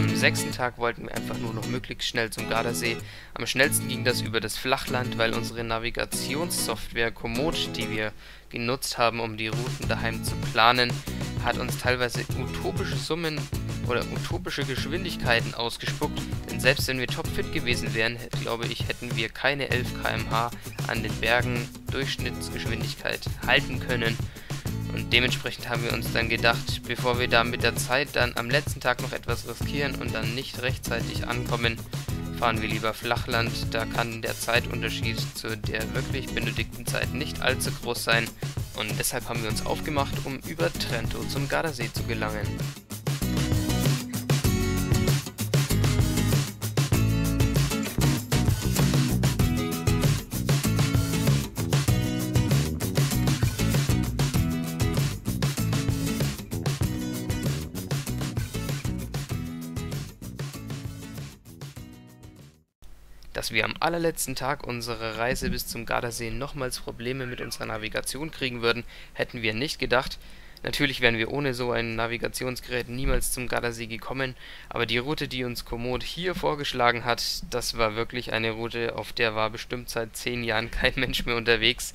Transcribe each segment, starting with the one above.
Am 6. Tag wollten wir einfach nur noch möglichst schnell zum Gardasee. Am schnellsten ging das über das Flachland, weil unsere Navigationssoftware Komoot, die wir genutzt haben, um die Routen daheim zu planen, hat uns teilweise utopische Summen oder utopische Geschwindigkeiten ausgespuckt. Denn selbst wenn wir topfit gewesen wären, glaube ich, hätten wir keine 11 km/h an den Bergen Durchschnittsgeschwindigkeit halten können. Und dementsprechend haben wir uns dann gedacht, bevor wir da mit der Zeit dann am letzten Tag noch etwas riskieren und dann nicht rechtzeitig ankommen, fahren wir lieber Flachland. Da kann der Zeitunterschied zu der wirklich benötigten Zeit nicht allzu groß sein. Und deshalb haben wir uns aufgemacht, um über Trento zum Gardasee zu gelangen. Dass wir am allerletzten Tag unserer Reise bis zum Gardasee nochmals Probleme mit unserer Navigation kriegen würden, hätten wir nicht gedacht. Natürlich wären wir ohne so ein Navigationsgerät niemals zum Gardasee gekommen, aber die Route, die uns Komoot hier vorgeschlagen hat, das war wirklich eine Route, auf der war bestimmt seit 10 Jahren kein Mensch mehr unterwegs.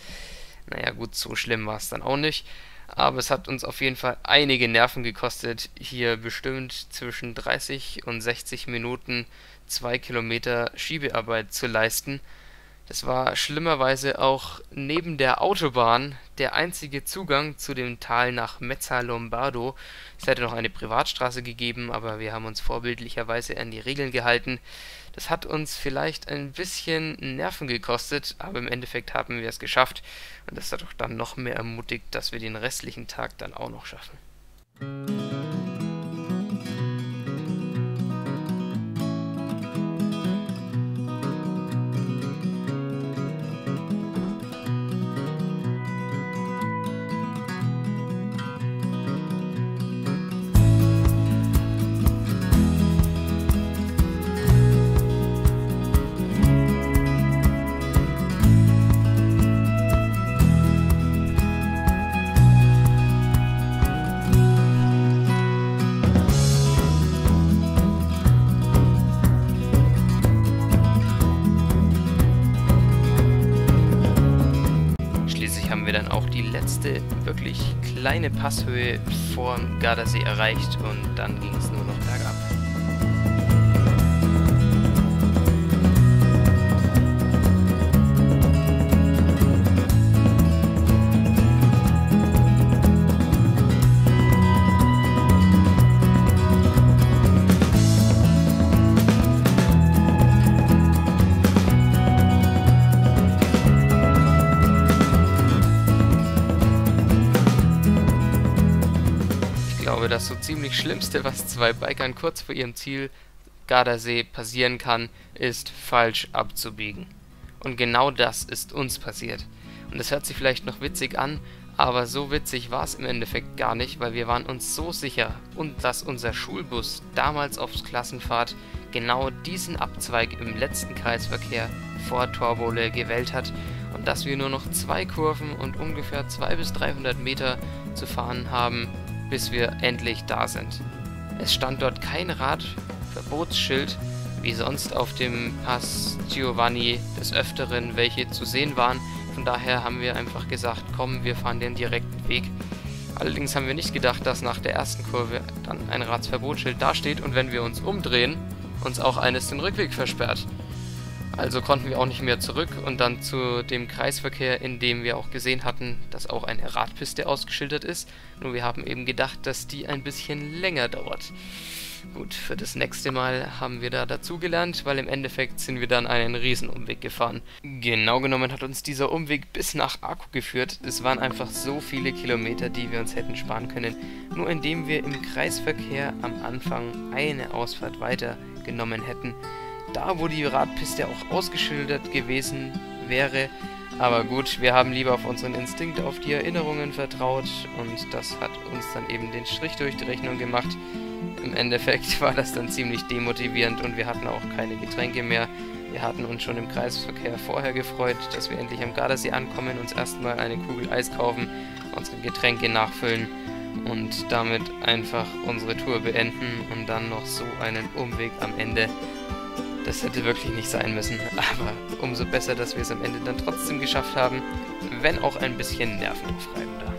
Naja gut, so schlimm war es dann auch nicht. Aber es hat uns auf jeden Fall einige Nerven gekostet, hier bestimmt zwischen 30 und 60 Minuten 2 Kilometer Schiebearbeit zu leisten. Das war schlimmerweise auch neben der Autobahn der einzige Zugang zu dem Tal nach Mezza Lombardo. Es hätte noch eine Privatstraße gegeben, aber wir haben uns vorbildlicherweise an die Regeln gehalten. Das hat uns vielleicht ein bisschen Nerven gekostet, aber im Endeffekt haben wir es geschafft. Und das hat doch dann noch mehr ermutigt, dass wir den restlichen Tag dann auch noch schaffen. Haben wir dann auch die letzte wirklich kleine Passhöhe vorm Gardasee erreicht und dann ging es nur noch bergab. Das so ziemlich Schlimmste, was 2 Bikern kurz vor ihrem Ziel Gardasee passieren kann, ist falsch abzubiegen. Und genau das ist uns passiert. Und das hört sich vielleicht noch witzig an, aber so witzig war es im Endeffekt gar nicht, weil wir waren uns so sicher, dass unser Schulbus damals auf Klassenfahrt genau diesen Abzweig im letzten Kreisverkehr vor Torbole gewählt hat und dass wir nur noch 2 Kurven und ungefähr 200 bis 300 Meter zu fahren haben, bis wir endlich da sind. Es stand dort kein Radverbotsschild, wie sonst auf dem Pass Giovanni des Öfteren welche zu sehen waren. Von daher haben wir einfach gesagt, komm, wir fahren den direkten Weg. Allerdings haben wir nicht gedacht, dass nach der ersten Kurve dann ein Radverbotsschild dasteht und wenn wir uns umdrehen, uns auch eines den Rückweg versperrt. Also konnten wir auch nicht mehr zurück und dann zu dem Kreisverkehr, in dem wir auch gesehen hatten, dass auch eine Radpiste ausgeschildert ist. Nur wir haben eben gedacht, dass die ein bisschen länger dauert. Gut, für das nächste Mal haben wir da dazugelernt, weil im Endeffekt sind wir dann einen Riesenumweg gefahren. Genau genommen hat uns dieser Umweg bis nach Akko geführt. Es waren einfach so viele Kilometer, die wir uns hätten sparen können. Nur indem wir im Kreisverkehr am Anfang eine Ausfahrt weiter genommen hätten. Da, wo die Radpiste auch ausgeschildert gewesen wäre. Aber gut, wir haben lieber auf unseren Instinkt, auf die Erinnerungen vertraut und das hat uns dann eben den Strich durch die Rechnung gemacht. Im Endeffekt war das dann ziemlich demotivierend und wir hatten auch keine Getränke mehr. Wir hatten uns schon im Kreisverkehr vorher gefreut, dass wir endlich am Gardasee ankommen, uns erstmal eine Kugel Eis kaufen, unsere Getränke nachfüllen und damit einfach unsere Tour beenden und dann noch so einen Umweg am Ende. Das hätte wirklich nicht sein müssen, aber umso besser, dass wir es am Ende dann trotzdem geschafft haben, wenn auch ein bisschen nervenaufreibender.